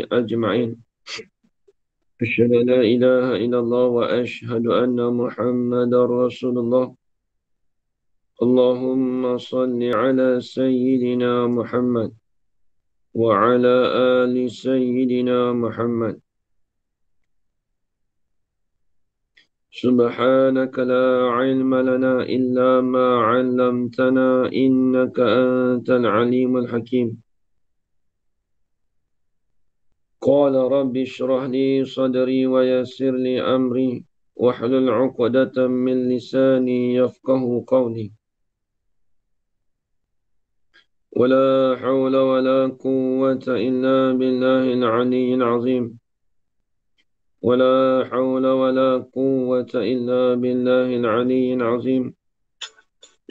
أجمعين. أشهد أن لا إله إلا الله وأشهد أن محمدا رسول الله. اللهم صل على سيدنا محمد وعلى آل سيدنا محمد. سبحانك لا علم لنا إلا ما علمتنا إنك أنت العليم الحكيم. قال رب اشرح لي صدري ويسر لي أمري واحلل عقدة من لساني يفقه قولي. ولا حول ولا قوة إلا بالله العلي العظيم. ولا حول ولا قوة إلا بالله العلي العظيم.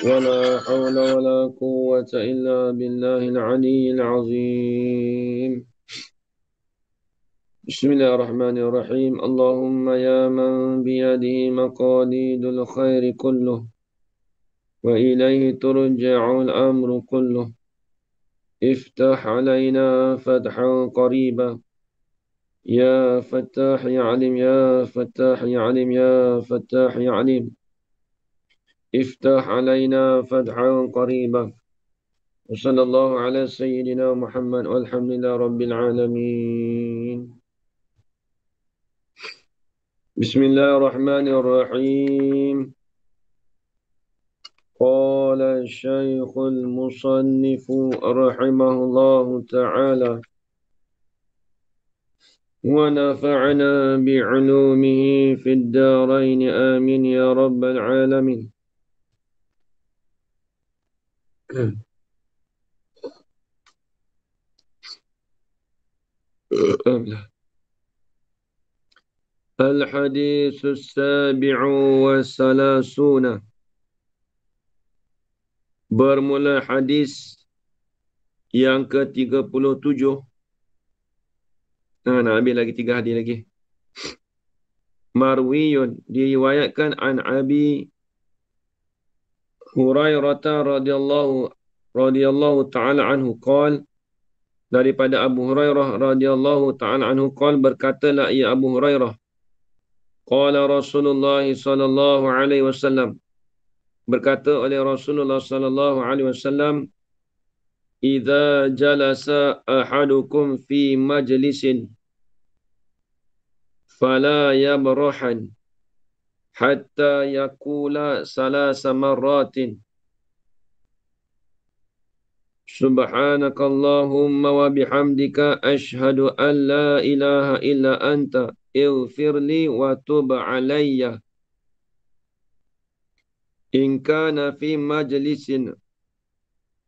ولا حول ولا قوة إلا بالله العلي العظيم. بسم الله الرحمن الرحيم. اللهم يا من بيده مقاليد الخير كله وإليه ترجع الأمر كله، افتح علينا فتحا قريبا. يا فتاح يا عليم يا فتاح يا عليم يا فتاح يا عليم، افتح علينا فتحا قريبا. وصلى الله على سيدنا محمد والحمد لله رب العالمين. بسم الله الرحمن الرحيم. قال الشيخ المصنف رحمه الله تعالى: ونفعنا بعلومه في الدارين آمين يا رب العالمين. الحديث السابع والثلاثون. Bermula hadis yang ke-37. Nak ambil lagi 3 hadis lagi. Marwiyun, diriwayatkan an Abi Hurairah radhiyallahu ta'ala anhu qala, daripada Abu Hurairah radhiyallahu ta'ala anhu qala, berkatalah ia Abu Hurairah, qala Rasulullah sallallahu alaihi wasallam, berkata oleh Rasulullah sallallahu alaihi wasallam, idza jalasa ahadukum fi majlisin fala yabruhan hatta yaqula salasa marratin subhanakallahumma wa bihamdika ashhadu an la ilaha illa anta ighfirli wa tub alayya. In kana fi majlisin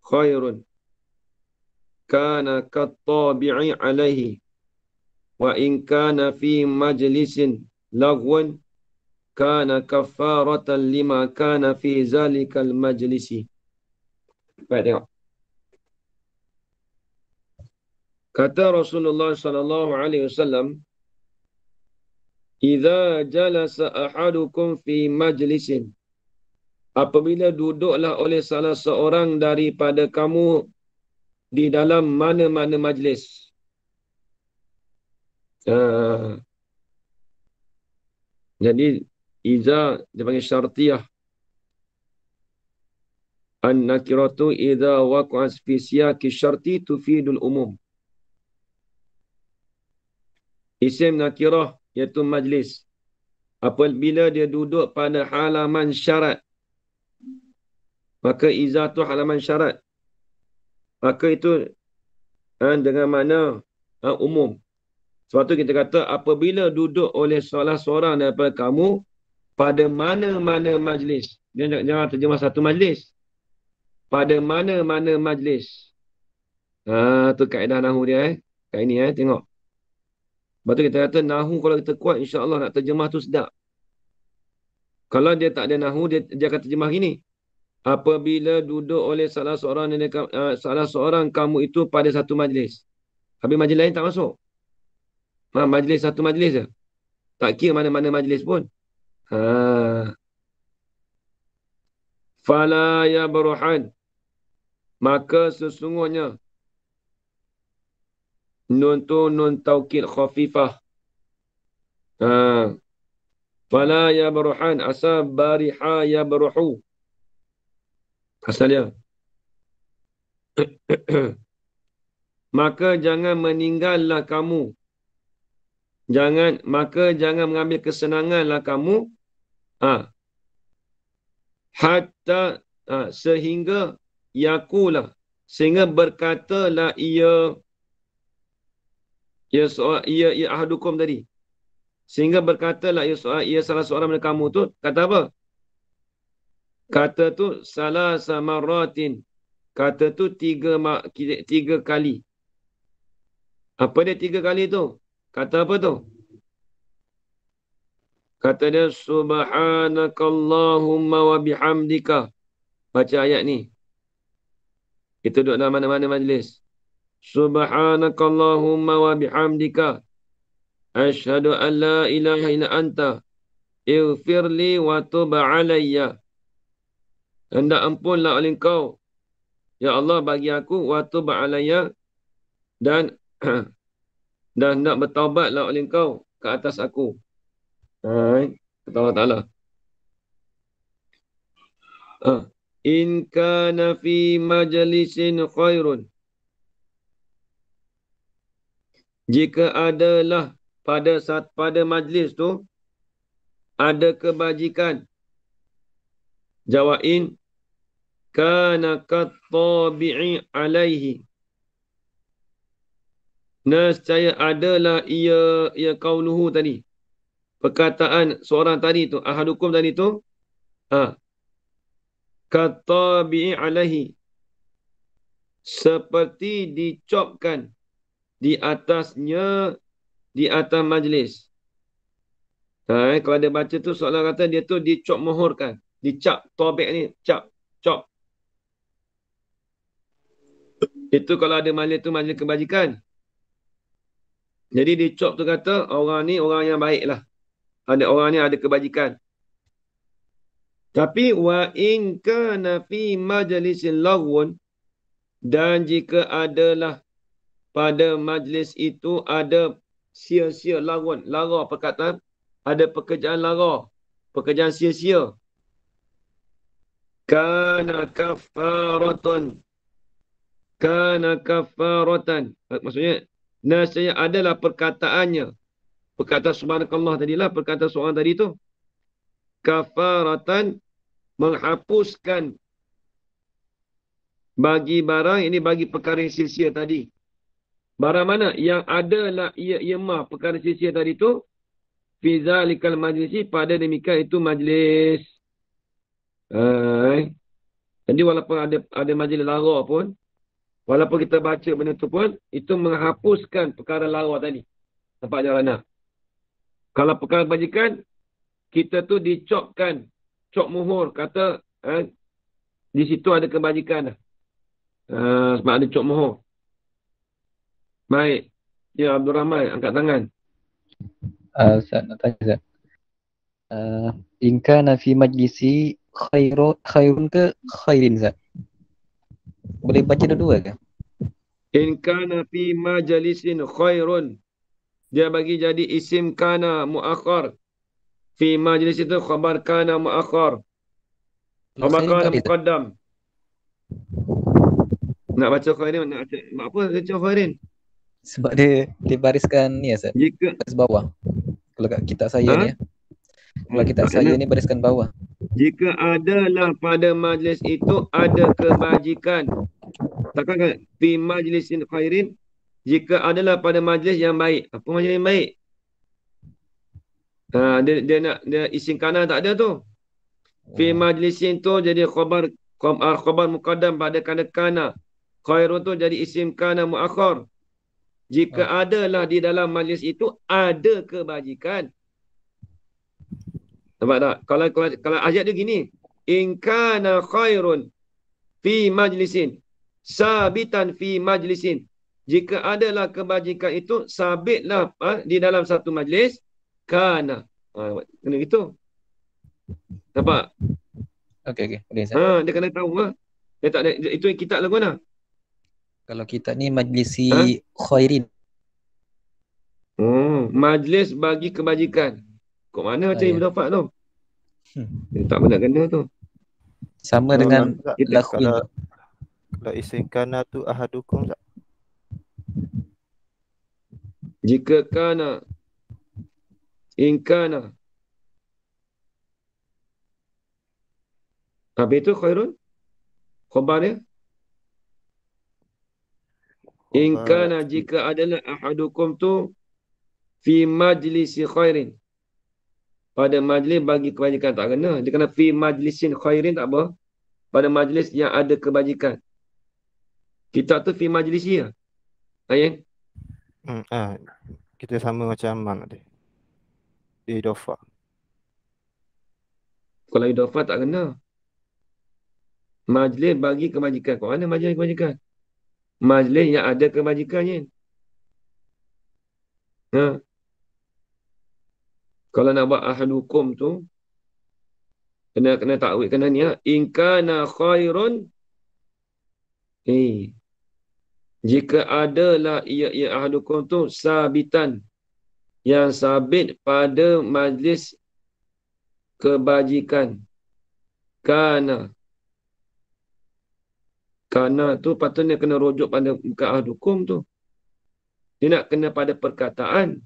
khairun kana kattabi'i alaihi, wa in kana fi majlisin lagwan kana kafaratan lima kana fi zalikal majlisi. Baik, tengok. Kata Rasulullah sallallahu alaihi wasallam, idza jalasa ahadukum fi majlisin, apabila duduklah oleh salah seorang daripada kamu di dalam mana-mana majlis. Jadi iza dipanggil syartiyah. An-nakiratu idza waqa'at fi siyaqi syarti tufidul umum. Isim nakirah iaitu majlis, apabila dia duduk pada halaman syarat, maka iza tu halaman syarat, maka itu dengan makna umum. Sebab tu kita kata apabila duduk oleh salah seorang daripada kamu pada mana-mana majlis. Jangan terjemah satu majlis. Pada mana-mana majlis. Tu kaedah nahu dia. Kaedah ni tengok. Sebab tu kita kata nahu kalau kita kuat, insya-Allah nak terjemah tu sedap. Kalau dia tak ada nahu, dia akan terjemah gini. Apabila duduk oleh salah seorang kamu itu pada satu majlis. Habis majlis lain tak masuk. Majlis satu majlis je. Tak kira mana-mana majlis pun. Fala yabruhan, maka sesungguhnya Nun tu nun taukid khafifah. Fala yabruhan asal bariha yabruhu. Asal dia. Maka jangan meninggallah kamu. Maka jangan mengambil kesenanganlah kamu. Hatta sehingga yakulah. Sehingga berkatalah ia ahadukum tadi. Sehingga berkatalah ia salah seorang dari kamu tu. Kata apa? Kata tu salah samaratin. Kata tu tiga kali. Apa dia 3 kali tu? Kata apa tu? Kata dia subhanakallahumma wa bihamdika. Baca ayat ni. Kita duduk dalam mana-mana majlis. Subhanakallahumma wa bihamdika. Ashhadu an la ilaha illa anta. Ighfirli wa tub alayya. Hendak ampunlah oleh kau. Ya Allah bagi aku wa tub alayya. Dan hendak bertaubatlah oleh kau ke atas aku. Kata Allah Ta'ala. In kana fi majlisin khairun. Jika adalah pada majlis tu ada kebajikan. Jawab kana kattabi'i alaihi. Nescaya adalah ia qauluhu tadi. Perkataan seorang tadi tu, ahadukum tadi tu, kattabi'i alaihi. Seperti dicopkan di atasnya, di atas majlis. Kalau dia baca tu, seolah kata dia tu dicop mohorkan. Dicap, tobek ni, cop. Itu kalau ada majlis tu, majlis kebajikan. Jadi dicop tu kata, orang ni orang yang baik lah. Orang ni ada kebajikan. Tapi, wa in kana fi majlisin lagwun, dan jika adalah pada majlis itu ada sia-sia lagwun, lara perkataan, ada pekerjaan lara, pekerjaan sia-sia. Kana kafaratan. Maksudnya, nasanya adalah perkataannya. Perkataan subhanakallah tadilah, perkataan seorang tadi tu. Kafaratan, menghapuskan bagi barang, ini bagi perkara yang sia-sia tadi. Barang mana? Yang adalah ia mah perkara sia-sia tadi tu. Fi zalikal majlisi, pada demikian itu majlis. Jadi walaupun ada majlis lara pun, walaupun kita baca benda tu pun, itu menghapuskan perkara lara tadi. Nampak jalan. Kalau perkara kebajikan, kita tu dicopkan, cop muhur, kata di situ ada kebajikan. Sebab ada cop muhur. Baik. Ya, Abdul Rahman, angkat tangan. Ustaz, nak tanya Ustaz. In kana fi majlisi khairun ke khairin Ustaz? Boleh baca dua-dua ke? In kana fi majlisin khairun. Dia bagi jadi isim kana muakhar. Fi majlis itu khabar kana muakhar. Khabar kana muqaddam. Nak baca khairin, nak apa baca khairin? Sebab dia bariskan ni Ustaz. Jika baris bawah. Kalau kat kitab saya ni ya. Kalau kitab saya ni bariskan bawah. Jika adalah pada majlis itu ada kebajikan. Takkan fi majlisin khairin, jika adalah pada majlis yang baik. Apa majlis yang baik? Dia isim kana tak ada tu. Fi majlisin tu jadi khabar muqaddam pada kana. Khairun tu jadi isim kana muakhar. Jika adalah di dalam majlis itu ada kebajikan. Nampak tak? Kalau ayat dia gini, in kana khairun fi majlisin, sabitan fi majlisin. Jika adalah kebajikan itu sabitlah di dalam satu majlis, kana. Kena gitu. Nampak? Okey. Boleh Ustaz. Dia kena tahu lah. Dia tak ada, itu kitab lagu mana? Kalau kitab ni majlisi khairin. majlis bagi kebajikan. Kok mana macam Ya. Ibn Dapat tu? Tak pernah kena tu. Sama Oh, dengan Tak, kita, lakhwin. kalau isim kana tu ahadukum tak? jika kana, ingkana. Habis itu khairun? Khabar dia? Ingkana jika adalah ahadukum tu fi majlisi khairin. Pada majlis bagi kebajikan tak kena. Dia kena fi majlisin khairin tak apa. Pada majlis yang ada kebajikan. Kita tu fi majlisi lah. Ayat? Kita sama macam Amal tadi. Di Dofa. Kalau idofah tak kena. Majlis bagi kebajikan. Kau mana majlis kebajikan? Majlis yang ada kebajikannya. Ha. Kalau nak buat ahadukum tu, kena takwil, kena ni ha. In kana khairun, jika adalah ia ahadukum tu sabitan, yang sabit pada majlis kebajikan. Kana tu patutnya kena rujuk pada bukan ahadukum tu. Dia nak kena pada perkataan.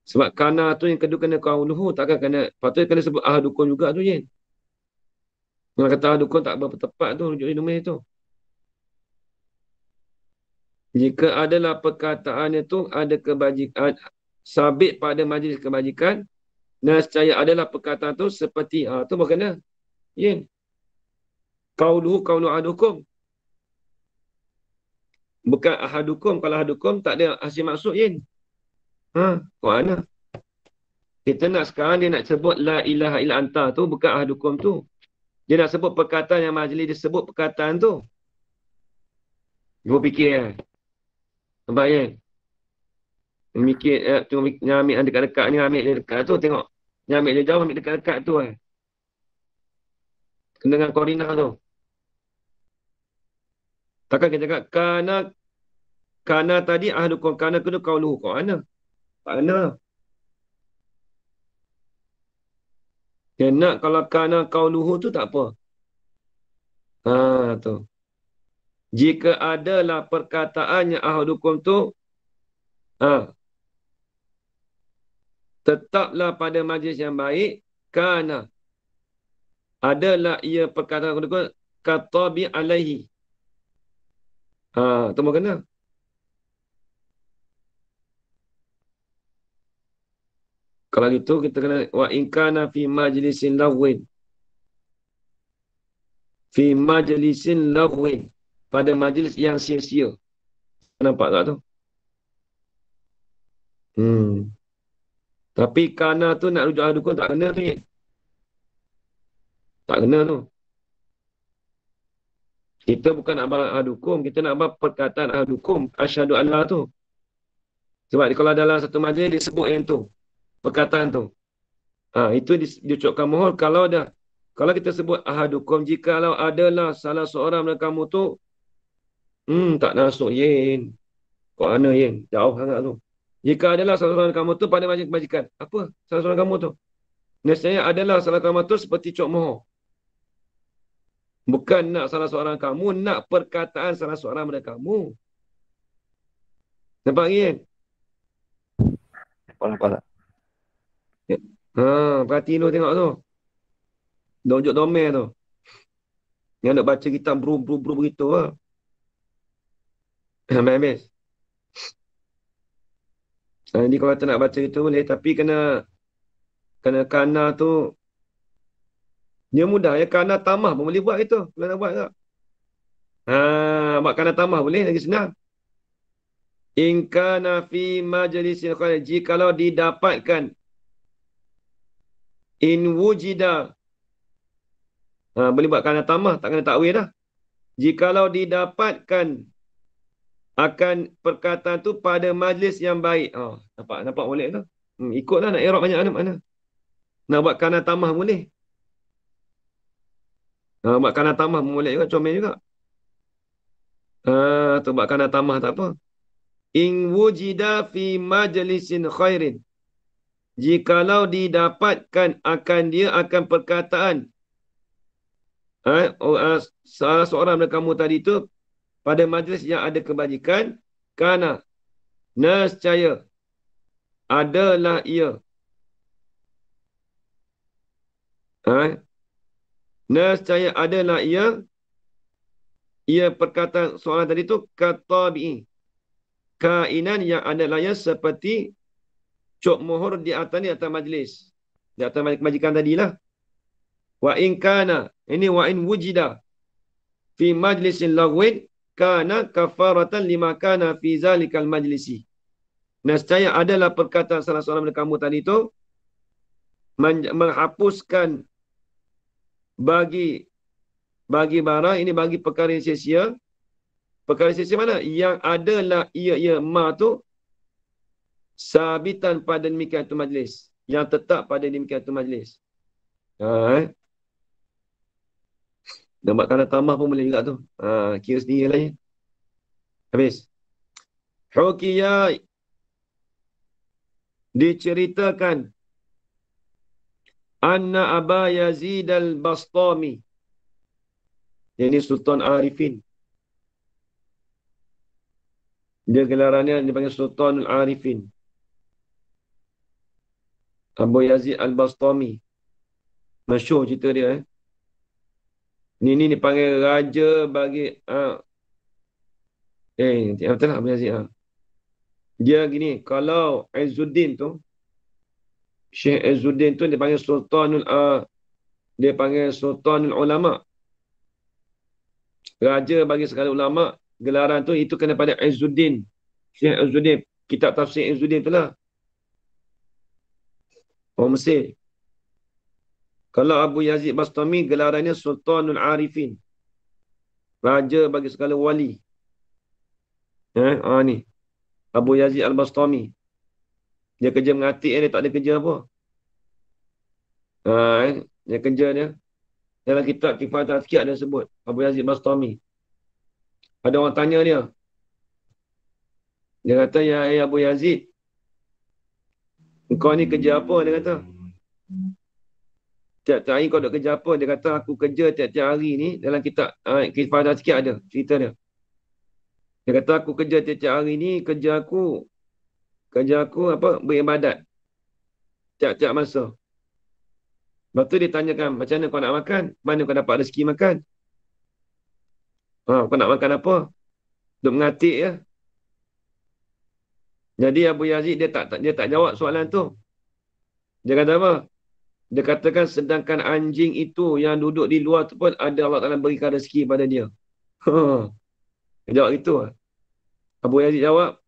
Sebab kana tu yang kedua kena qauluhu, takkan kena, patutnya kena sebut ahadukum juga tu je. Kalau kata ahadukum tak berapa tepat tu, rujuk di domain tu. Jika adalah perkataannya tu ada kebajikan, sabit pada majlis kebajikan, nescaya adalah perkataan tu seperti, tu berkena. Ya. Qauluhu qaulu ahadukum. Bukan ahadukum. Kalau ahadukum tak ada hasil maksud, Yin. Kok mana? Kita nak sekarang dia nak sebut la ilaha illa anta tu bukan ahadukum tu. Dia nak sebut perkataan yang majlis dia sebut perkataan tu. Gua fikir kan. Nampak kan? Mikir, tengok yang ambil yang dekat-dekat ni, ambil dia dekat tu, tengok. Yang ambil dia jauh, ambil dekat-dekat tu kan. Kena dengan koordinat tu. Takkan kita cakap, kana tadi ahadukum, kana kedua qauluhu. Kok mana? Tak kena. Dia nak kalau kana qauluhu tu tak apa. Tu. Jika adalah perkataannya ahadukum tu, tetaplah pada majlis yang baik, kana. Adalah ia perkataan ahadukum, katabi alaihi. Tu mau kena. Kalau gitu kita kena wa in kana fi majlisin lawin. Fi majlisin lawin. Pada majlis yang sia-sia. Nampak tak tu? Tapi kana tu nak rujuk ahadukum tak kena tu je. Tak kena tu. Kita bukan nak balas ahadukum, kita nak balas perkataan ahadukum, asyhadu an la tu. Sebab kalau dalam satu majlis disebut yang tu. Perkataan tu. Itu diucapkan mohon kalau kita sebut ahadukum, jikalau adalah salah seorang dari kamu tu, tak masuk yin. Kok mana yin? Jauh sangat tu. Jika adalah salah seorang kamu tu pada majlis kebajikan. Apa salah seorang kamu tu? Nescaya adalah salah kamu tu seperti cok mohon. Bukan nak salah seorang kamu, nak perkataan salah seorang daripada kamu. Nampak yin? Nampak tak? Perhati tu tengok tu. Dojok domain tu. Yang nak baca kitab bro begitu lah. Habis. Jadi kalau tak nak baca itu boleh. Tapi kena kana tu. Dia mudah. Ya kana tamah pun boleh buat itu. Kalau nak buat tak. Buat kana tamah boleh. Lagi senang. In kana fi majlisin khair. Jikalau didapatkan. In wujida. Boleh buat kana tamah. Tak kena takwil dah. Jikalau didapatkan akan perkataan tu pada majlis yang baik. Nampak boleh tu. Ikutlah nak i'rab banyak mana. Nak buat kana tamah boleh. Buat kana tamah boleh juga, comel juga. Tu buat kana tamah tak apa. In wujida fi majlisin khairin. Jikalau didapatkan akan dia akan perkataan salah seorang dari kamu tadi itu pada majlis yang ada kebajikan, kana nescaya adalah ia. Nescaya adalah ia perkataan seorang tadi itu katabi'i. Kainan yang adalah ia seperti cok mohor di atas majlis. Di atas kebajikan tadilah. Wa in kana, ini wa in wujida fi majlisin lagwin kana kafaratan lima kana fi zalikal majlisi. Nescaya adalah perkataan salah seorang dari kamu tadi itu menghapuskan bagi barang, ini bagi perkara yang sia-sia. Perkara sia-sia mana? Yang adalah ia ma tu sabitan pada demikian tu majlis. Yang tetap pada demikian tu majlis. Nampak kata tambah pun boleh juga tu. Kira sendiri lah ya. Habis. Hukiyah diceritakan anna Aba Yazid al-Bastami. Ini Sultan Arifin. Dia gelarannya dipanggil Sultan Arifin. Abu Yazid al-Bastami. Masyhur cerita dia. Ini dipanggil raja bagi betul lah Abu Yazid. Dia gini, kalau Izzuddin tu, Syekh Izzuddin tu dipanggil dia panggil Sultanul Ulama. Raja bagi segala ulama, gelaran tu itu kena pada Izzuddin. Syekh Izzuddin, kitab tafsir Izzuddin tu lah. Orang Mesir. Kalau Abu Yazid Bastami, gelarannya Sultanul Arifin. Raja bagi segala wali. Ni. Abu Yazid Al-Bastami. Dia kerja mengatik, dia tak ada kerja apa. Dia kerja dia. Dalam kitab Kifayatul Atqiya ada sebut. Abu Yazid Bastami. Ada orang tanya dia. Dia kata, ya Abu Yazid, kau ni kerja apa? Dia kata. Tiap-tiap hari kau duk kerja apa? Dia kata, aku kerja tiap-tiap hari ni. Dalam kitab Kifayatul Atqiya ada cerita dia. Dia kata, aku kerja tiap-tiap hari ni, kerja aku beribadat. Tiap-tiap masa. Lepas tu dia tanyakan, macam mana kau nak makan? Mana kau dapat rezeki makan? Kau nak makan apa? Duk mengatik ya. Jadi Abu Yazid dia tak jawab soalan tu. Dia kata apa? Dia katakan sedangkan anjing itu yang duduk di luar tu pun ada Allah Ta'ala berikan rezeki pada dia. Dia jawab gitu. Abu Yazid jawab,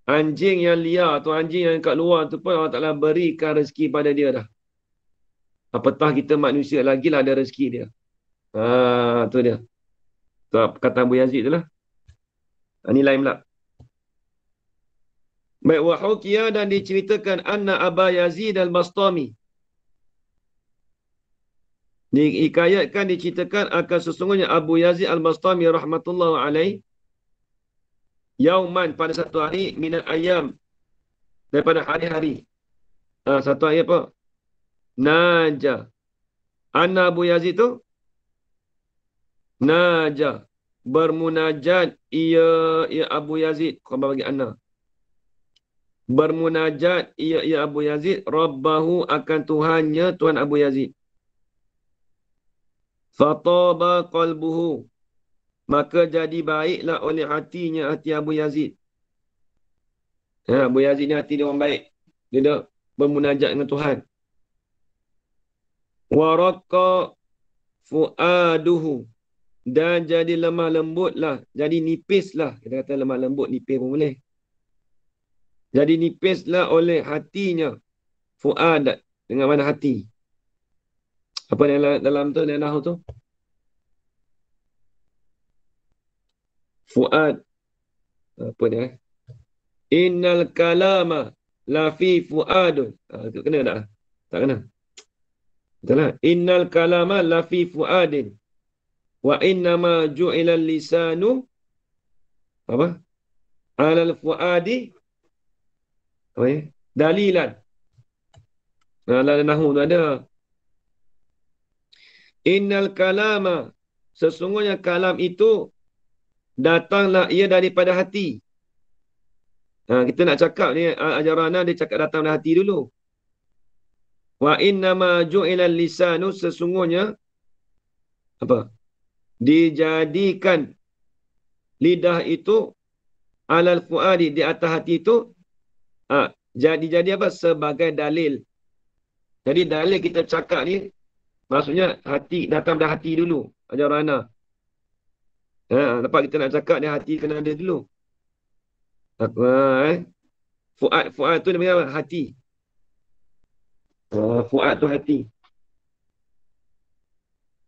anjing yang liar atau anjing yang kat luar tu pun Allah Ta'ala berikan rezeki pada dia dah. Apatah kita manusia lagi lah ada rezeki dia. Tu dia. Tu kata Abu Yazid tu lah. Ini lain pula. Baik, wahukiya dan diceritakan anna Aba Yazid al-Bastami. Dihikayatkan, diceritakan akan sesungguhnya Abu Yazid al-Bastami rahmatullah alaih. Yauman pada satu hari minal ayam. Daripada hari-hari. Satu hari apa? Naja. Anna Abu Yazid tu? Naja. Bermunajat ia Abu Yazid. Khabar bagi Anna. Bermunajat ia Abu Yazid. Rabbahu akan Tuhannya, Tuhan Abu Yazid. Fataba qalbuhu. Maka jadi baiklah oleh hatinya, hati Abu Yazid. Abu Yazid ni hati dia orang baik. Dia dah bermunajat dengan Tuhan. Waraqqa fu'aduhu. Dan jadi lemah lembutlah. Jadi nipislah. Kita kata lemah lembut, nipis pun boleh. Jadi nipislah oleh hatinya. Fu'ad. Dengan mana hati? Apa dalam tu, dalam nahu tu? Fu'ad. Apa dia? Innal kalama lafi fu'adun. Itu kena tak? Tak kena. Betul lah. Innal kalama lafi fu'adin. Wa innama ju'ilal lisanu. Apa? alal fuadi apa ya? Dalilan. Dalam nahwu tu ada. Innal kalama, sesungguhnya kalam itu datanglah ia daripada hati. Kita nak cakap ni ajarana dia cakap datang dari hati dulu. Wa innama ju'ilal lisanu, sesungguhnya apa? Dijadikan lidah itu alal fuadi, di atas hati itu jadi apa? Sebagai dalil. Jadi dalil kita cakap ni maksudnya hati, datang dari hati dulu. Ajarana. Lepas kita nak cakap ni hati kena ada dulu. Fuad tu namanya apa? Hati. Fuad tu hati.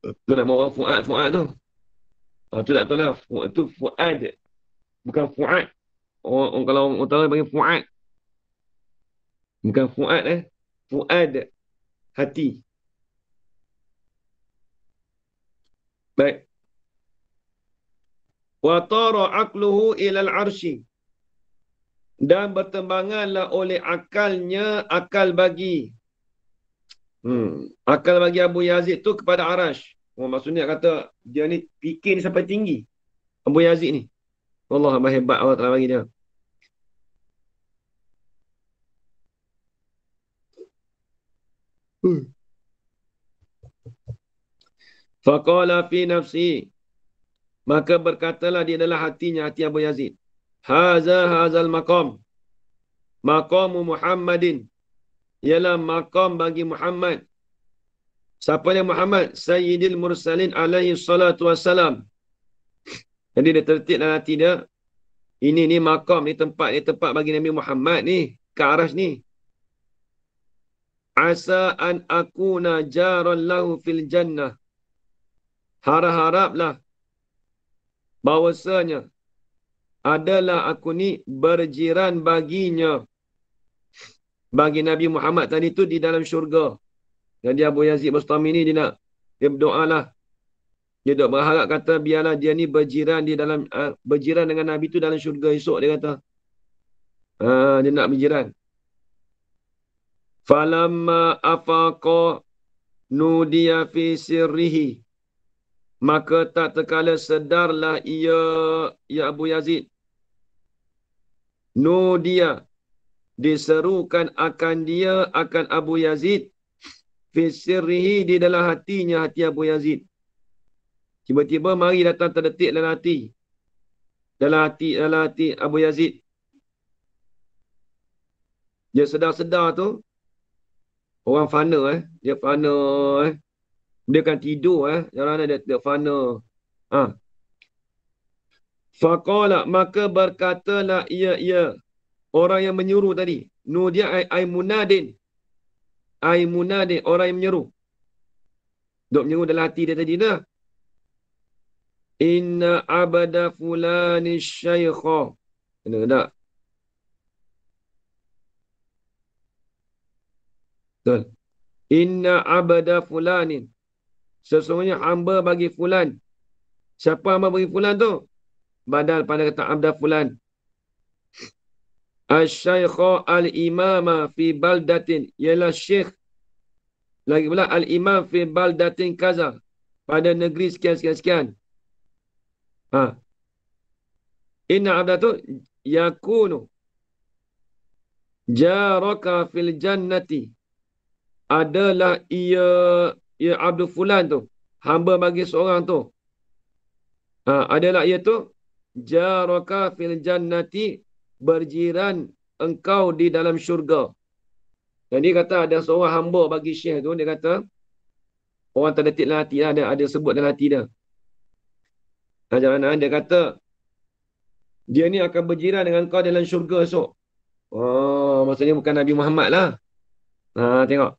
Tu nak bawa fuad tu. Tu tak tahu lah. Fuad tu fuad. Bukan fuad. Kalau orang tahu panggil fuad. Bukan fuad Fuad. Hati. Baik. Wa tara aqluhu ilal arshi. Dan bertembanganlah oleh akalnya, akal bagi Abu Yazid tu kepada Arash. Maksudnya kata dia ni fikir ni sampai tinggi. Abu Yazid ni. Allah hebat Allah Ta'ala bagi dia. Faqala fi nafsi. Maka berkatalah di dalam hatinya, hati Abu Yazid. Hazal maqam. Maqamu Muhammadin. Ialah maqam bagi Muhammad. Siapa yang Muhammad? Sayyidil Mursalin alaihi salatu wassalam. Jadi dia tertib dalam hati dia. Ini ni maqam ni tempat bagi Nabi Muhammad ni. Ke Arash ni. Asa an akuna jaran lahu fil jannah. Harap-haraplah bahawasanya adalah aku ni berjiran baginya. Bagi Nabi Muhammad tadi tu di dalam syurga. Jadi Abu Yazid Bustami ni dia berdoa lah. Dia dok berharap kata biarlah dia ni berjiran dengan Nabi tu dalam syurga esok dia kata. Dia nak berjiran. Falamma afaqa nudiya fi sirrihi. Maka tak terkala sedarlah ia Abu Yazid. Nudiya. Diserukan akan Abu Yazid. Fi sirrihi, di dalam hatinya, hati Abu Yazid. Tiba-tiba mari datang terdetik dalam hati. Dalam hati Abu Yazid. Dia sedar-sedar tu. Orang fana Dia fana Dia kan tidur Yang mana dia fana. Faqala, maka berkatalah ia. Orang yang menyuruh tadi. Nudia ay munadin. Ay munadin. Orang yang menyeru. Duk menyeru dalam hati dia tadi dah. Inna abada fulani syaikha. Kena tak? Betul. Inna abada fulanin. Sesungguhnya hamba bagi fulan. Siapa hamba bagi fulan tu? Badal pada kata abda fulan. Al-syaikha al-imama fi baldatin. Ialah syekh. Lagi pula al-imam fi baldatin kaza. Pada negeri sekian-sekian. Inna abda tu yakunu jaraka fil jannati. Adalah ia Abdul Fulan tu. Hamba bagi seorang tu. Adalah ia tu. Jaraka fil jannati. Berjiran engkau di dalam syurga. Jadi kata ada seorang hamba bagi syekh tu. Dia kata. Orang terdetik dalam hati lah. Ada sebut dalam hati dia. Dia kata. Dia ni akan berjiran dengan engkau dalam syurga esok. Maksudnya bukan Nabi Muhammad lah. Tengok.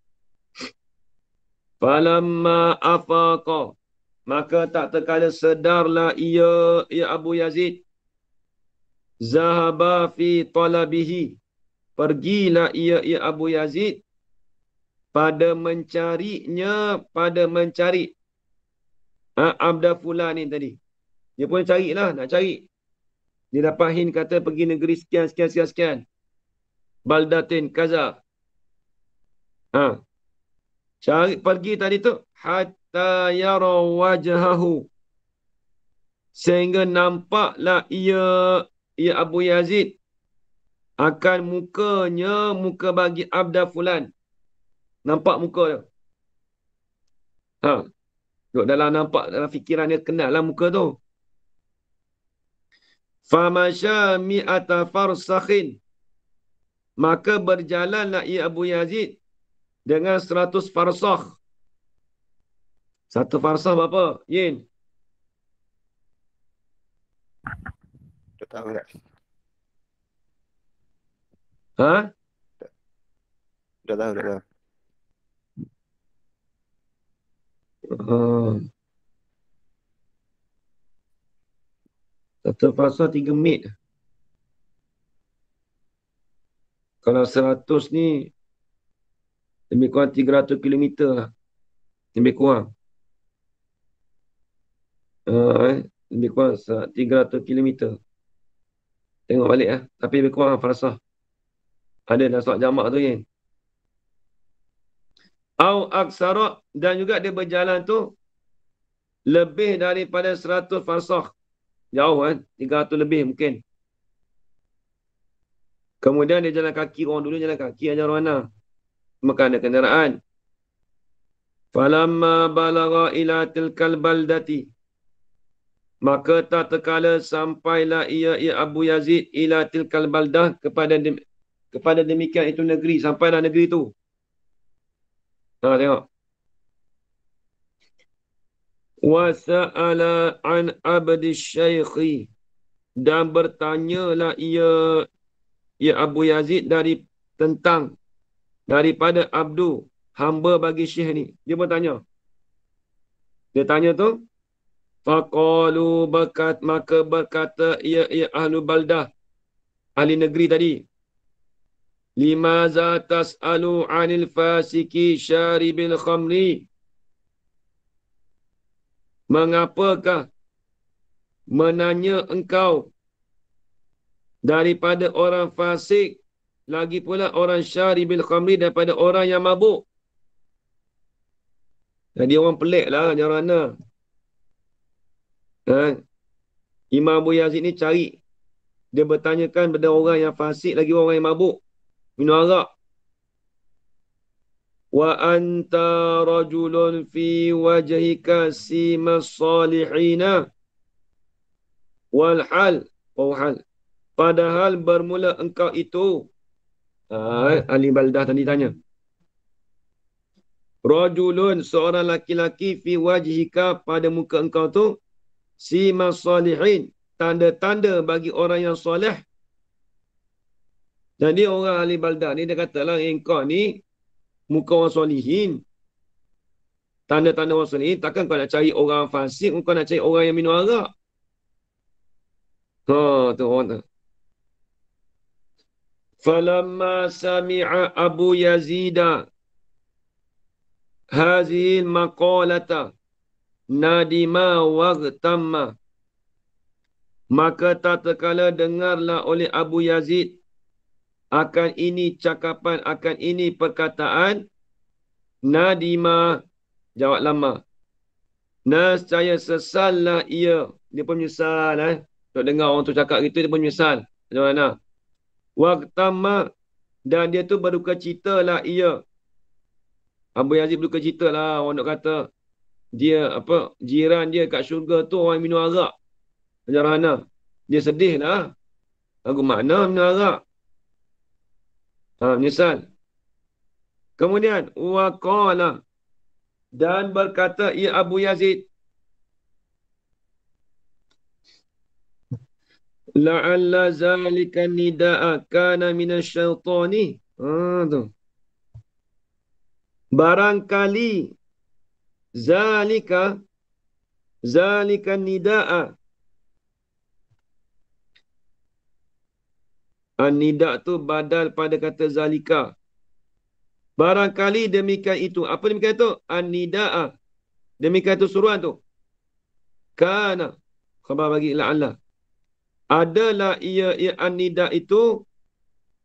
Falamma afaqa. Maka tak terkala sedarlah ia Abu Yazid. Zahaba fi talabihi. Pergilah ia Abu Yazid. Pada mencari. Abda Fulan ni tadi. Dia pun carilah, nak cari. Dia dapat hint kata pergi negeri sekian, sekian, sekian, sekian. Baldatin, kaza. Ha. Cari pergi tadi tu. Hatta yara wajhahu. Sehingga nampaklah ia Abu Yazid akan mukanya, muka bagi Abda Fulan. Nampak muka dia. Ha. Duduk dalam fikiran dia, kenal lah muka tu. Famasya mi'ata farsakhin. Maka berjalanlah ia Abu Yazid dengan 100 farsakh. Satu farsakh berapa? Yin? Tak tahu tak? Ha? Tak tahu, tak tahu. Satu farsakh 3 mil. Kalau 100 ni lebih kurang 300 kilometer lah. Lebih kurang. Lebih kurang 300 kilometer. Tengok balik lah. Tapi lebih kurang farsakh. Ada dalam solat jamak tu kan. Au aksara, dan juga dia berjalan tu lebih daripada 100 farsakh. Jauh kan. 300 lebih mungkin. Kemudian dia jalan kaki. Orang dulu jalan kaki aja orang mana. Maka ada kenderaan. Falamma balagha ila tilkal baldati. Maka tak terkala sampailah ia Abu Yazid ila tilkal baldah kepada demikian itu negeri. Sampailah negeri itu. Ha, tengok. Wa sa'ala an abdi syaikhi. Dan bertanyalah ia Abu Yazid daripada abdu, hamba bagi syekh ni. Dia bertanya. Dia tanya tu. Faqalu maka berkata ia ahlu baldah, ahli negeri tadi. Limaza tas'alu 'anil fasiki syaribil khamri. Mengapakah menanya engkau daripada orang fasik, lagi pula orang syaribil khamri, daripada orang yang mabuk. Jadi orang pelik lah jangan mana. Imam Abu Yazid ni cari. Dia bertanyakan pada orang yang fasik, lagi orang yang mabuk. Minum arak. Wa anta rajulun fi wajhika simas salihina. Walhal. Padahal bermula engkau itu. Ahli baldah tadi tanya. Rajulun, seorang laki-laki, fi wajhika, pada muka engkau tu. Simas salihin, tanda-tanda bagi orang yang soleh. Jadi orang ahli baldah ni dia katalah, engkau ni muka orang solihin. Tanda-tanda orang solihin, takkan kau nak cari orang fasik, kau nak cari orang yang minum arak. Tu orang tu. Falamma sami'a Abu Yazida hazil maqalata nadima waghtamma. Maka tak terkala dengarlah oleh Abu Yazid akan ini cakapan, akan ini perkataan. Nadima, jawab lama. Nescaya sesallah ia. Dia pun menyesal. Nak dengar orang tu cakap gitu, dia pun menyesal. Macam mana? Waghtamma, dan dia tu berduka cita lah ia. Abu Yazid berduka cita lah. Orang nak kata dia jiran dia kat syurga tu orang minum arak. Macam mana? Dia sedih lah. Aku makna minum arak. Menyesal. Kemudian waqala, dan berkata ia Abu Yazid, la'alla zalika nida'a kana minasyaitani. Tu. Barangkali zalika nida'a. Nida' tu badal pada kata zalika. Barangkali demikian itu. Apa demikian itu? Nida'a. Demikian itu suruhan tu. Kana. Khabar bagi la'alla. adalah ia an-nida itu,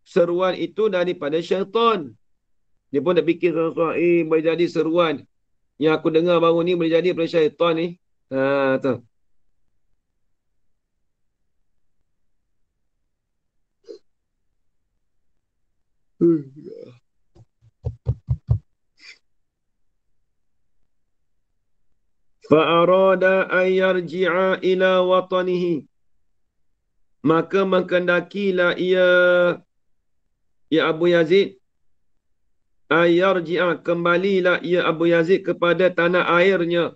seruan itu daripada syaitan. Dia pun tak fikir sesuatu, boleh jadi seruan yang aku dengar baru ni boleh jadi daripada syaitan ni. Tu. Fa'arada an yarji'a ila watanihi. Maka mengkendakilah ia Abu Yazid an yarji'a, kembalilah ia Abu Yazid kepada tanah airnya,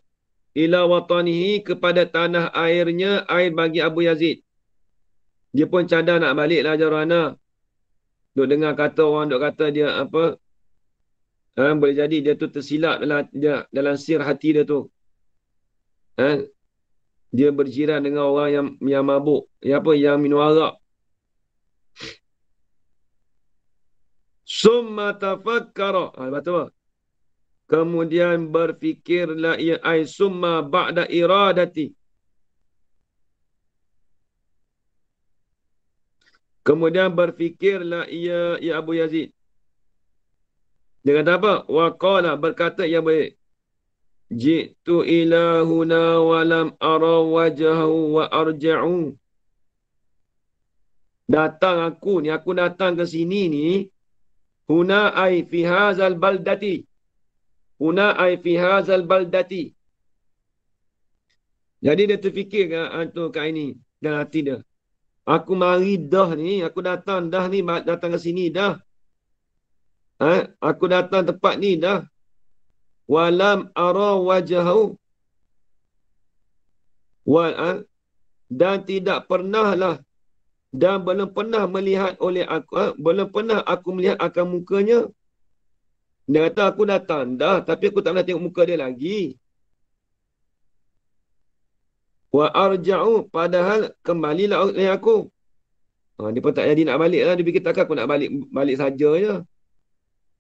ila watanihi, kepada tanah airnya, air bagi Abu Yazid. Dia pun cadang nak balik lah Jarana. Duk dengar kata orang duk kata dia apa, boleh jadi dia tu tersilap dalam sir hati dia tu. Dia berjiran dengan orang yang mabuk, yang minum arak. Summa tafakkara. Lepas tu apa? Kemudian berfikirlah ia, ay summa ba'da iradati. Kemudian berfikirlah ia Abu Yazid. Dia kata apa? Wa qala, berkata ia Abu Yazid, ji'tu ila huna wa lam ara wajhahu wa arja'u. Aku datang ke sini ni, huna ay fi hazal baldati. Huna ay fi hazal baldati. Jadi dia terfikir kat ini dalam hati dia. Aku mari dah ni, aku datang dah ni, datang ke sini dah. Aku datang tempat ni dah. Walam ara wajahu. Dan tidak pernah lah, dan belum pernah melihat oleh aku, belum pernah aku melihat akan mukanya. Dia kata aku datang dah, tapi aku tak nak tengok muka dia lagi. Wa arja'u, padahal kembalilah oleh aku. Dia pun tak jadi nak balik lah. Dia fikir takkan aku nak balik saja je.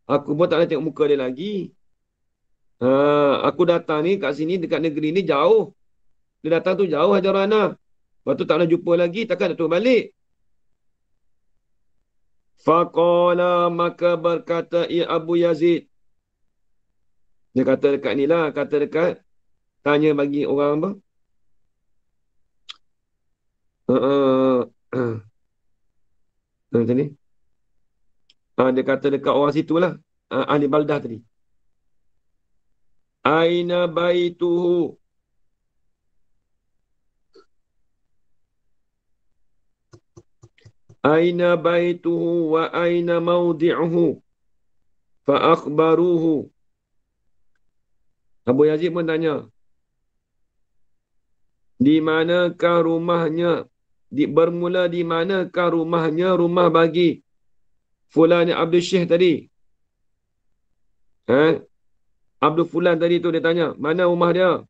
Aku pun tak nak tengok muka dia lagi. Aku datang ni kat sini, dekat negeri ni jauh. Dia datang tu jauh Hajarana. Lepas tu tak nak jumpa lagi, takkan nak turun balik. Faqala, maka berkata ia Abu Yazid. Dia kata dekat ni lah, kata dekat, tanya bagi orang apa? Macam ni. Dia kata dekat orang situ lah. Ahli baldah tadi. Aina baituhu. Aina baituhu wa aina mawdi'uhu. Fa'akhbaruhu. Abu Yazid pun tanya, di manakah rumahnya? Bermula di manakah rumahnya, rumah bagi Fulan Abdul Syekh tadi? Abdul Fulan tadi tu dia tanya, mana rumah dia?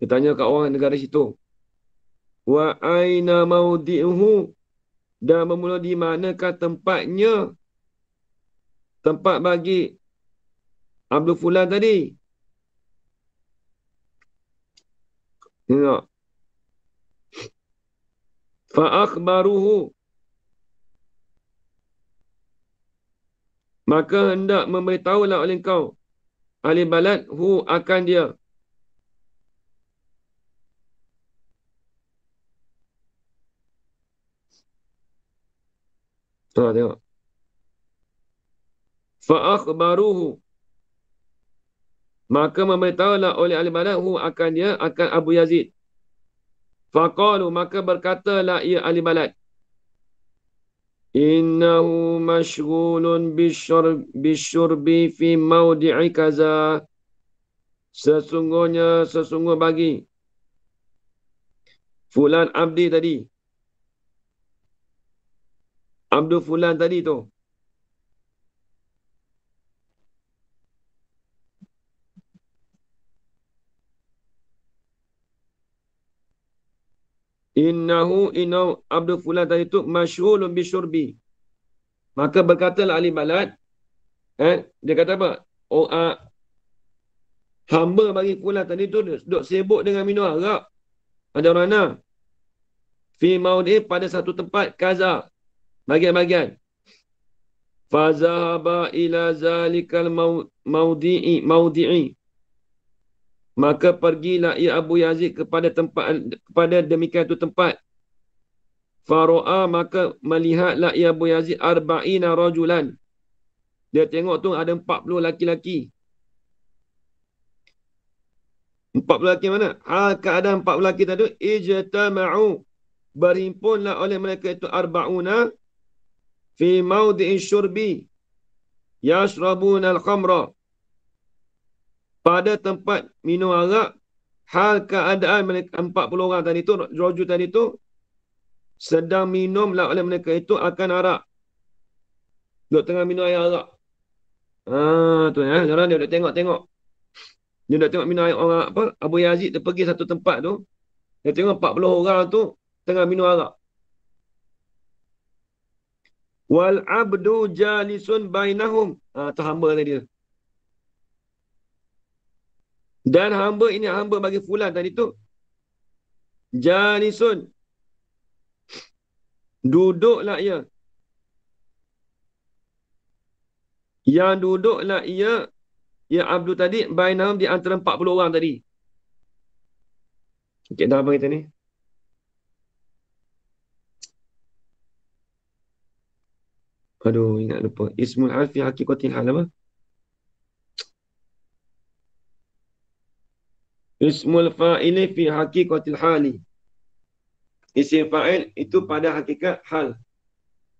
Dia tanya kat orang negara situ. Wa aina mawdi'uhu. Dan bermula di manakah tempatnya? Tempat bagi Abdul Fulan tadi. Tengok. Fa'akhbaruhu. Maka hendak memberitahulah oleh kau, ahli balad, hu, akan dia. Tengok. Fa'akhbaruhu. Maka memberitahulah oleh ahli balad, hu, akan dia, akan Abu Yazid. Faqalu, maka berkatalah ia ahli balad, innahu mashghulun bisyurbi fi mawdi'i kaza. Sesungguh bagi Fulan Abdi tadi, Abdul Fulan tadi tu, innahu Abdul Fulan tadi tu masyghulun bisyurbi. Maka berkatalah ahli balad, dia kata apa? Hamba bagi Fulan tadi tu duk sibuk dengan minum arak. Ada orang nak Fi maudhi pada satu tempat kaza. Bagian-bagian. Fazahaba ila zalikal maudi'i. Maka pergilah ia Abu Yazid kepada demikian itu tempat. Faro'a maka melihatlah ia Abu Yazid arba'ina rajulan. Dia tengok tu ada 40 laki-laki. 40 laki mana? Hal keadaan 40 laki tadi ijtama'u. Berhimpunlah oleh mereka itu arba'una fi maudi'i syurbi yashrabuna al-khamra. Pada tempat minum arak, hal keadaan mereka 40 orang tadi tu, rajul tadi tu sedang minumlah oleh mereka itu akan arak. Duk tengah minum air arak. Tu ya, orang dia duk tengok-tengok. Dia duk tengok minum air orang apa? Abu Yazid dia pergi satu tempat tu, dia tengok 40 orang tu tengah minum arak. Wal abdu jalisun bainahum. Tu hamba tadi tu. Dan hamba ini hamba bagi fulan tadi tu. Jalisun. Duduklah ia. Yang duduklah ia, ya abdu tadi, bainahum di antara 40 orang tadi. Okey, dah apa kita ni? Aduh, ingat lupa. Ismul hal fi haqiqatil hal apa? Ismul fa'ili fi haqiqatil hali. Isim fa'il itu pada hakikat hal.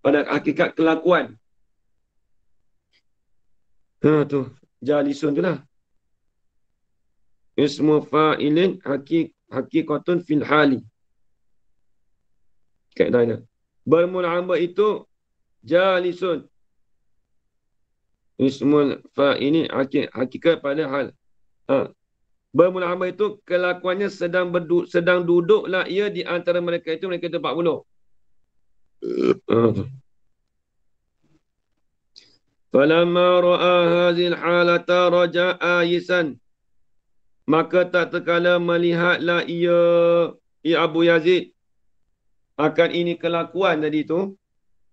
Pada hakikat kelakuan. Tu. Jalisun tu lah. Ismu fa'ilin haqiqatun fil hali. Kaedahnya. Bermula hamba itu jalisun. Ismul fa'ilin hakikat pada hal. Bermula hamba itu kelakuannya sedang duduklah ia di antara mereka itu 40. Falamma ra'a hadhil halata raja'a yisan. Maka tak terkala melihatlah ia Abu Yazid akan ini kelakuan tadi tu.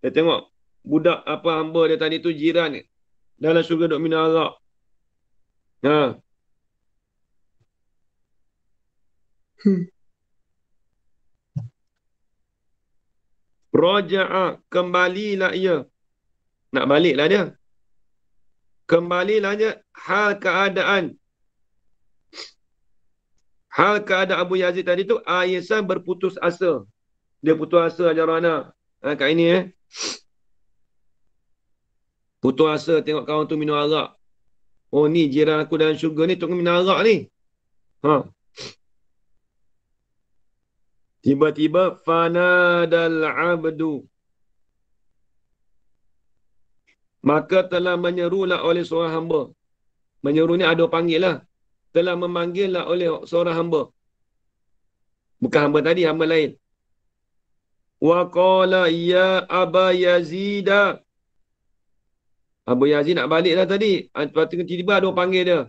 Dia tengok budak apa hamba dia tadi tu jiran dalam syurga duk minum arak. Raja'a, kembalilah ia. Nak baliklah dia. Kembalilah dia hal keadaan Abu Yazid tadi tu Aisyah berputus asa. Dia putus asa ajar anak. Kat ini putus asa tengok kawan tu minum arak. Oh ni jiran aku dalam syurga ni tengok minum arak ni. Tiba-tiba fanadal abdu. Maka telah menyerulah oleh seorang hamba. Menyeru ni ada panggil lah. Telah memanggillah oleh seorang hamba. Bukan hamba tadi, hamba lain. Wa qala ya Aba Yazida. Abu Yazid nak balik lah tadi. Lepas tu tiba-tiba ada orang panggil dia.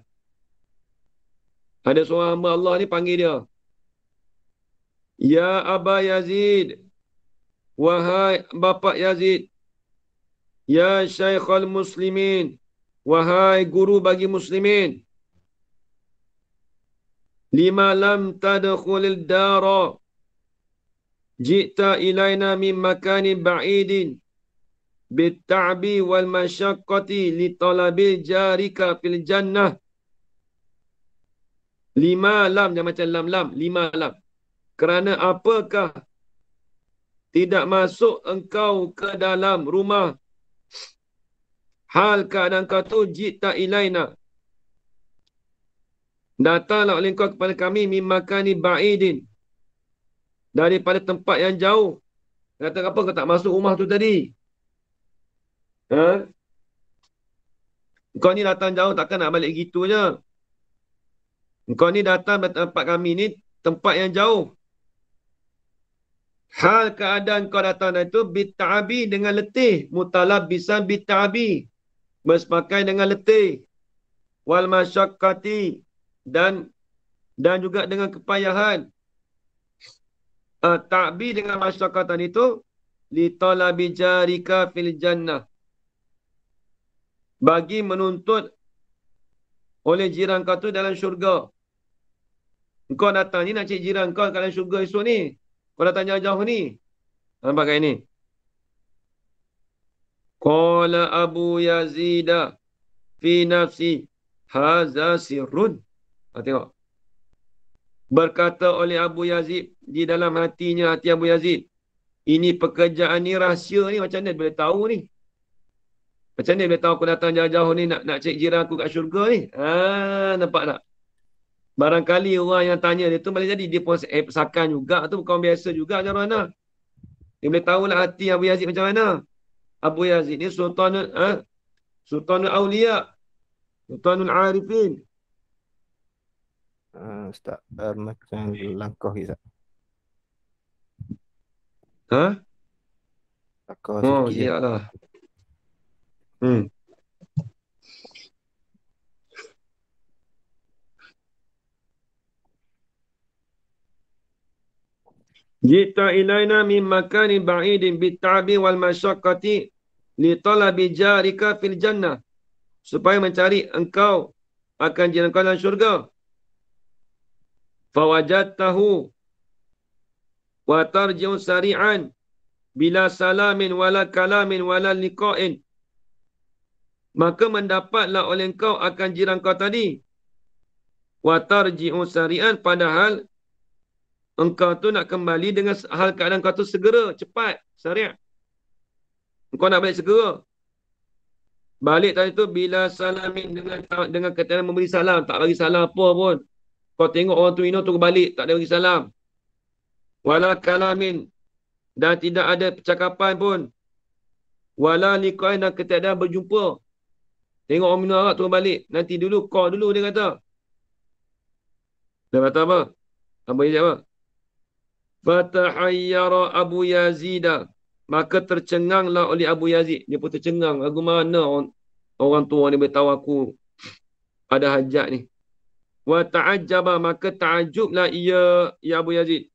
Ada seorang hamba Allah ni panggil dia. Ya Aba Yazid. Wahai Bapak Yazid. Ya Syekhul Muslimin. Wahai guru bagi muslimin. Lima lam tadkhulil dara. Jita ilaina min makanin ba'idin. Bitta'bi wal masyaqqati li talabil jarika fil jannah. Lima lam, jangan macam lam-lam. Lima lam. Kerana apakah tidak masuk engkau ke dalam rumah hal keadaan kau tu jita ilaina. Datanglah oleh kau kepada kami mimakani ba'idin. Daripada tempat yang jauh. Kata apa kau tak masuk rumah tu tadi? Kau ni datang jauh takkan nak balik gitu je. Kau ni datang tempat kami ni tempat yang jauh. Hal keadaan kau datang itu bit'abi dengan letih. Mutalabbisan bit'abi. Bersepakai dengan letih. Wal masyaqqati. Dan juga dengan kepayahan. Ta'bi dengan masyarakatan itu li talabi jarika fil jannah. Bagi menuntut oleh jiran kau tu dalam syurga. Kau datang ni nak cari jiran kau dalam syurga esok ni. Kau datang jauh-jauh ni. Nampak kat ini. Qala Abu Yazid fi nafsi haza sirrun. Tengok. Berkata oleh Abu Yazid di dalam hatinya, hati Abu Yazid. Ini pekerjaan ni, rahsia ni, macam mana dia boleh tahu ni? Macam mana dia boleh tahu aku datang jauh-jauh ni nak cek jiran aku kat syurga ni? Nampak tak? Barangkali orang yang tanya dia tu boleh jadi dia pun pesakan juga tu, bukan biasa juga macam mana. Dia boleh tahulah hati Abu Yazid macam mana. Abu Yazid ni Sultanul Awliya, Sultanul Arifin. Ustaz, macam langkah Ustaz. Langkah sikit je. Siaplah. Jita ilaina min makanin ba'idin bitta'bi wal masyaqqati li talabi jarika fil jannah. Supaya mencari engkau akan jiran kau dalam syurga. Fawajadtahu wa tarji'u sari'an bila salamin wala kalamin wala liqa'in. Maka mendapatlah oleh engkau akan jiran kau tadi. Wa tarji'u sari'an, padahal engkau tu nak kembali dengan hal keadaan kau tu segera, cepat, sari'. Engkau nak balik segera. Balik tadi tu bila salamin dengan kata memberi salam, tak bagi salam apa pun. Kau tengok orang tu minum tu balik, tak ada bagi salam. Wala kalamin, dan tidak ada percakapan pun. Wala liqa'in, dan ketiadaan berjumpa. Tengok orang minum arak tu balik, nanti dulu call dulu dia kata. Dia kata apa? Apa dia apa? Fatahayyara Abu Yazid, maka tercenganglah oleh Abu Yazid. Dia pun tercengang. Lagu mana orang tua ni beritahu aku ada hajat ni. Wa ta'ajjaba, maka ta'ajublah ia Abu Yazid.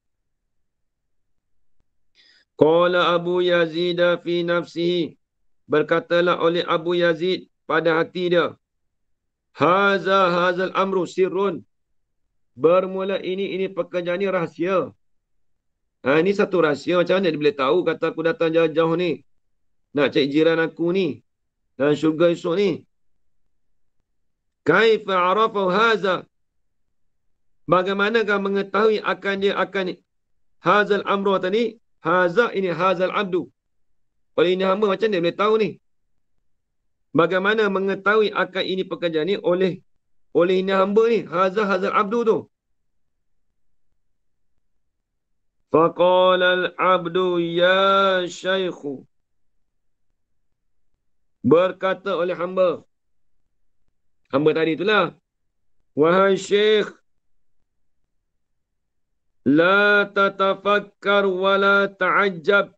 Qala Abu Yazid fi nafsihi, berkatalah oleh Abu Yazid pada hati dia. Hazal amru sirrun, bermula ini pekerjaan ni rahsia. Ini satu rahsia. Macam mana dia boleh tahu kata aku datang jauh-jauh ni nak cek jiran aku ni dalam syurga esok ni? Kaifa arafa haza, bagaimanakah mengetahui akan hazal amru tadi? Haza ini hazal abdu. Oleh ini hamba, macam dia boleh tahu ni? Bagaimana mengetahui akan ini pekerjaan ni oleh ini hamba ni? Hazal abdu tu. Faqala al-abdu ya syaikhu, berkata oleh hamba tadi itulah, wahai syekh, la tatafakkar wa la ta'ajjab,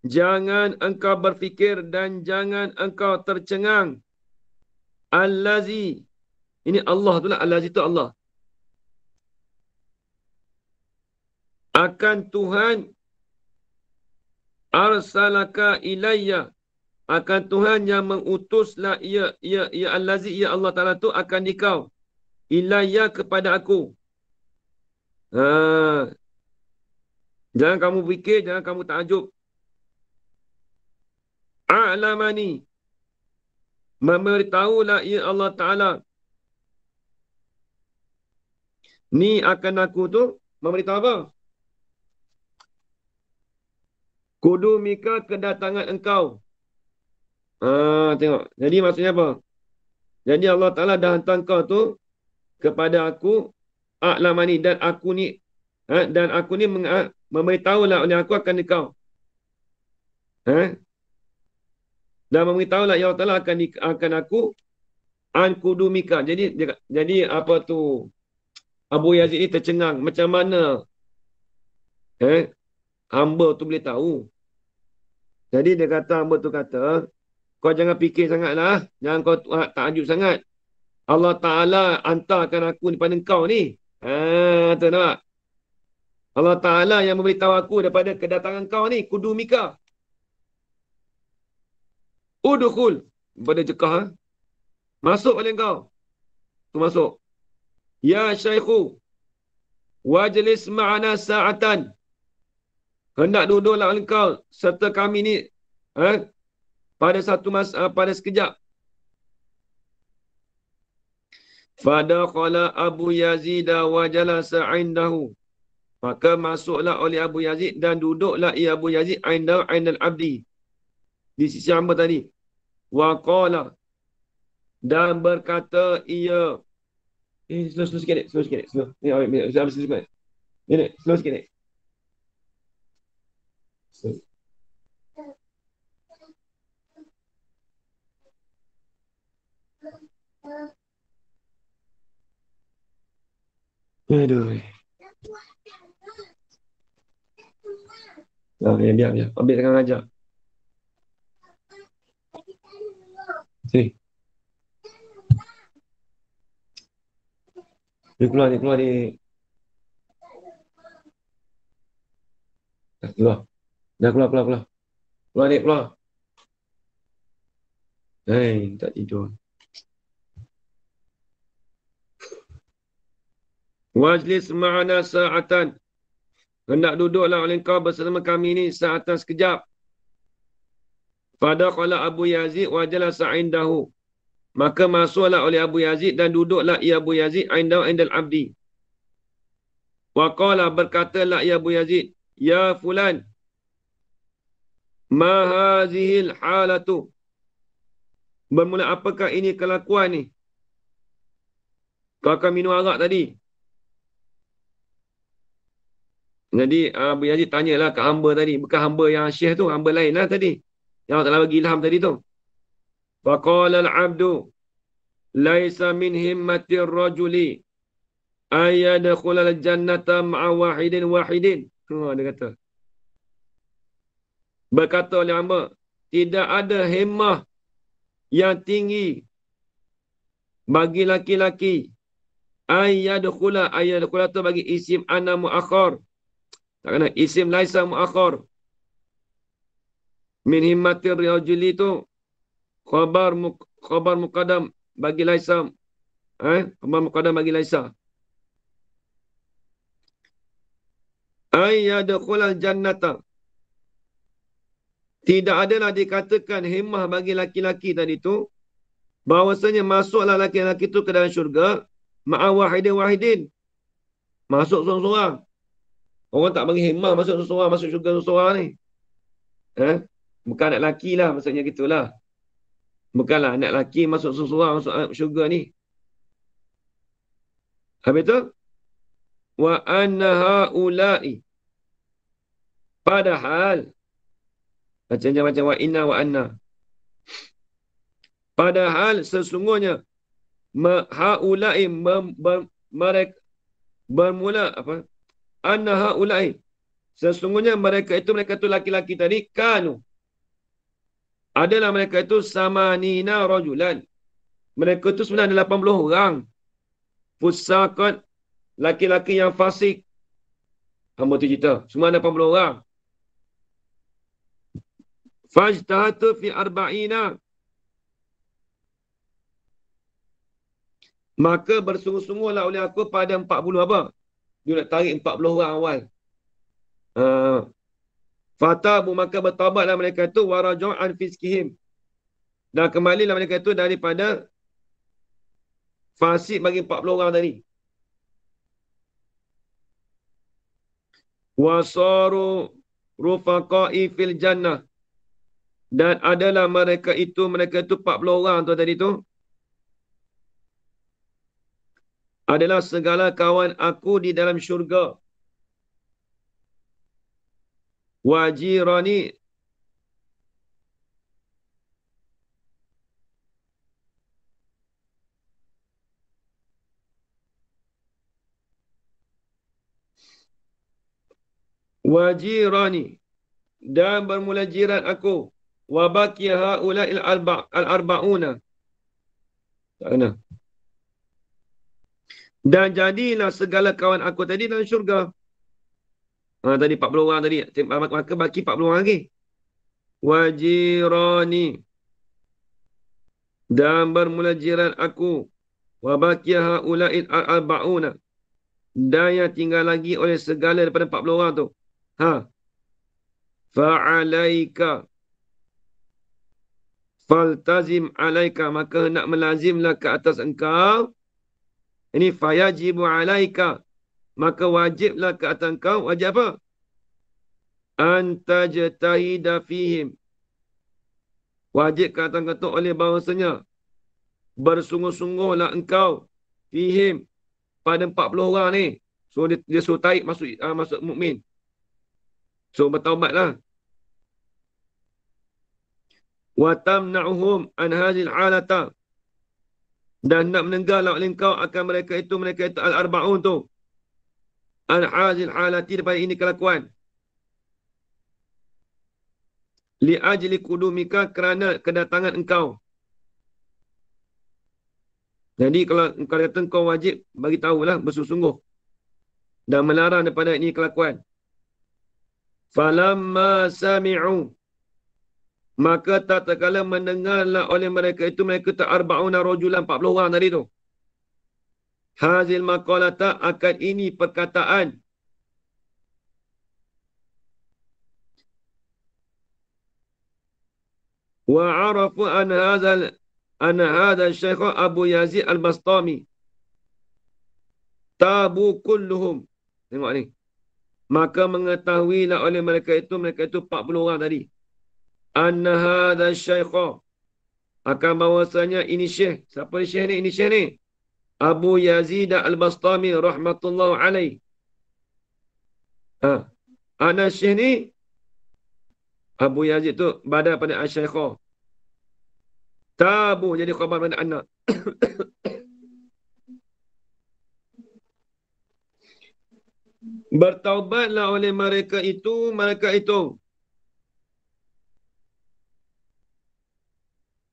jangan engkau berfikir dan jangan engkau tercengang. Allazi, ini Allah itulah, allazi itu Allah. Akan Tuhan arsalaka ilayya, akan Tuhan yang mengutuslah ia allazi, ia Allah Ta'ala tu akan dikau ilayya, kepada aku. Jangan kamu fikir, jangan kamu takjub. A'lamani, memberitahulah ia Allah Ta'ala ni akan aku tu, memberitahu apa? Kudumika, kedatangan engkau. Tengok. Jadi maksudnya apa? Jadi Allah Ta'ala dah hantar engkau tu kepada aku, a'lamani, dan aku ni memberitahulah oleh aku akan engkau. Dan memberitahulah ya Allah Ta'ala akan aku an kudumika. Jadi apa tu? Abu Yazid ni tercengang. Macam mana hamba tu boleh tahu? Jadi dia kata, hamba tu kata, kau jangan fikir sangatlah. Jangan kau takjub sangat. Allah Ta'ala hantarkan aku daripada engkau ni. Tu nampak? Allah Ta'ala yang memberitahu aku daripada kedatangan kau ni, kudumika. Udkhul. Pada cekah. Masuk oleh kau. Tu masuk. Ya syaikhu. Wajlis ma'ana sa'atan. Hendak duduklah oleh kau serta kami ni pada satu masa, pada sekejap. Fadakhala Abu Yazid wa jalasa indahu. Maka masuklah oleh Abu Yazid dan duduklah ia Abu Yazid indal abdi. Di sisi hamba tadi. Wa qala. Dan berkata ia. Slow sikit. Slow sikit. Slow. Ni habis sikit. Ni slow sikit. Slow. Aduh. Biar. Ambil tengah ajar. Sini. Dia keluar ni. Keluar. Dah keluar. Keluar ni. Hei, tak tidur. Wajlis ma'ana sa'atan. Hendak duduklah oleh kau bersama kami ni sa'atan sekejap. Fadakhala Abu Yazid wa jalasa indahu. Maka masuklah oleh Abu Yazid dan duduklah ia Abu Yazid indal abdi. Wa qala berkatalah ia Abu Yazid, ya fulan, ma hazihil halatu. Bermula apakah ini kelakuan ni? Kau akan minum arak tadi. Jadi Abu Yazid tanyalah ke hamba tadi. Bukan hamba yang syekh tu, hamba lain lah tadi. Yang Allah Ta'ala bagi ilham tadi tu. Faqala al-abdu laisa min himmatir rajuli ayyadkhulal jannata ma'a wahidin. Dia kata. Berkata oleh hamba, tidak ada himmah yang tinggi bagi laki-laki ayyadkhula tu bagi isim ana muakhar. Tak kena isim laisa muakhar. Min himmatir rajuli tu khabar muqaddam bagi laisa. Khabar muqaddam bagi laisa. Ayyadkhulal jannata. Tidak adalah dikatakan himmah bagi laki-laki tadi tu bahawasanya masuklah laki-laki tu ke dalam syurga ma'a wahidin. Masuk seorang-seorang. Orang tak bagi himmah masuk seorang-seorang, masuk syurga seorang-seorang ni. Bukan anak lelaki lah, maksudnya gitulah. Bukanlah anak lelaki masuk seorang-seorang masuk syurga ni. Habis tu, wa anna ha'ula'i. Padahal, macam wa inna wa anna. Padahal sesungguhnya ha'ula'i mereka bermula apa? Anna ha'ula'i. Sesungguhnya mereka tu laki-laki tadi kanu. Adalah mereka itu samanina rajulan. Mereka itu sebenarnya 80 orang. Fusaqat, laki-laki yang fasik. Hamba tu cerita. Semua 80 orang. Fajtahatu fi arba'ina. Maka bersungguh-sungguhlah oleh aku pada 40 apa? Dia nak tarik 40 orang awal. Fatabu, maka bertabatlah mereka itu waraju'an fiskihim. Dan kembalilah mereka itu daripada fasik bagi 40 orang tadi. Wasaru rufaqa'i fil jannah. Dan adalah mereka itu 40 orang tu tadi tu adalah segala kawan aku di dalam syurga. Wajirani, dan bermula jiran aku. Wa baqiya haula'il al-arba'una. Tak kena. Dan jadilah segala kawan aku tadi dalam syurga. Tadi 40 orang tadi. Maka baki 40 orang lagi. Wajirani. Dan bermula jiran aku. Wabakiya ha'ula'id al-arba'una. Dan yang tinggal lagi oleh segala daripada 40 orang tu. Fa'alaika. Faltazim alaika. Maka nak melazimlah ke atas engkau. Ini fayajibu alaika. Maka wajiblah ke atas engkau. Wajib apa? Antajtahida fihim. Wajib ke atas engkau oleh bahawasanya. Bersungguh-sungguhlah engkau. Fihim. Pada 40 orang ni. So dia suruh tarik masuk mukmin. So bertaubatlah. Wa tamna'uhum an hadhil halata. Dan nak menenggarlah oleh engkau akan mereka itu al-arba'un tu. An hadhil halati daripada ini kelakuan. Li ajli qudumika kerana kedatangan engkau. Jadi kalau engkau kata engkau wajib bagi tahulah bersungguh-sungguh dan melarang daripada ini kelakuan. Falamma sami'u. Maka tak terkala mendengarlah oleh mereka itu, mereka arba'una rajulan, 40 orang tadi tu. Hazil maqalata, akan ini perkataan. Wa arafu an hadha Syekh Abu Yazid Al-Bastami. Tabu kulluhum. Tengok ni. Maka mengetahuilah oleh mereka itu 40 orang tadi. Anna hadha Syekh, akan bahawasanya ini Syekh. Siapa Syekh ni? Ini Syekh ni Abu Yazid Al-Bastami rahmatullah alaih. Ana Syekh ni Abu Yazid tu badal pada Syekh. Tabu jadi khabar pada anak. Bertaubatlah oleh mereka itu. Mereka itu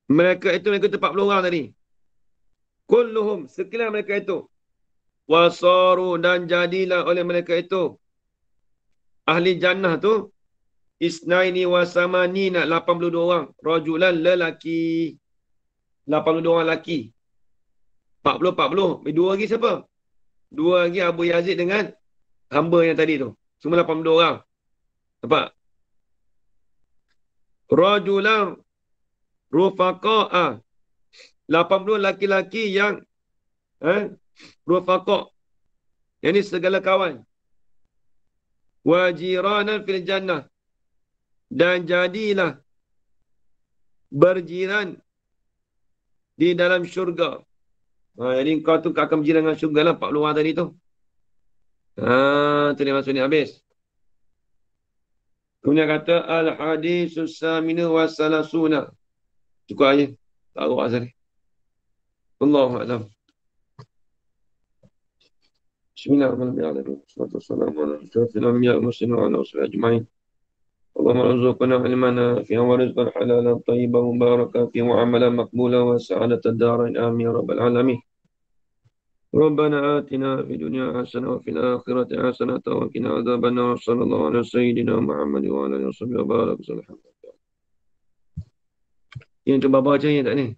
Mereka 40 orang tadi. Kulluhum, sekalian mereka itu. Wasaru, dan jadilah oleh mereka itu. Ahli jannah tu. Isnaini wasamanina, 82 orang. Rajulan lelaki. 82 orang lelaki. 40. Dua lagi siapa? Dua lagi Abu Yazid dengan hamba yang tadi tu. Semua 82 orang. Nampak? Rajulan rufaqa'a. 80 laki-laki yang rufaqa'. Yang ni segala kawan. Wajiranan fil jannah. Dan jadilah berjiran di dalam syurga. Jadi kau tu akan berjiran dengan syurga lah 40 orang tadi tu. Tu dia masuk ni habis. Kemudian kata al-hadisus saminu wa salasuna. Cukup aja. Taruh asal ni. Allahu a'lam. Bismillahirrahmanirrahim. Wassalamu ala asyrafil muslimin wa ala alihi ajma'in. Allahumma arzuqna ilman nafi'an wa rizqan halalan tayyiban mubarakan fi wa amalan maqbulan wa sa'adatan darain amin ya rabbal alamin. ربنا آتنا في الدنيا حسنة وفي الآخرة حسنة وقنا عذاب النار صلى الله على سيدنا محمد وعلى آله وصحبه وبارك وسلم. Yang cuba baca ni tak ni?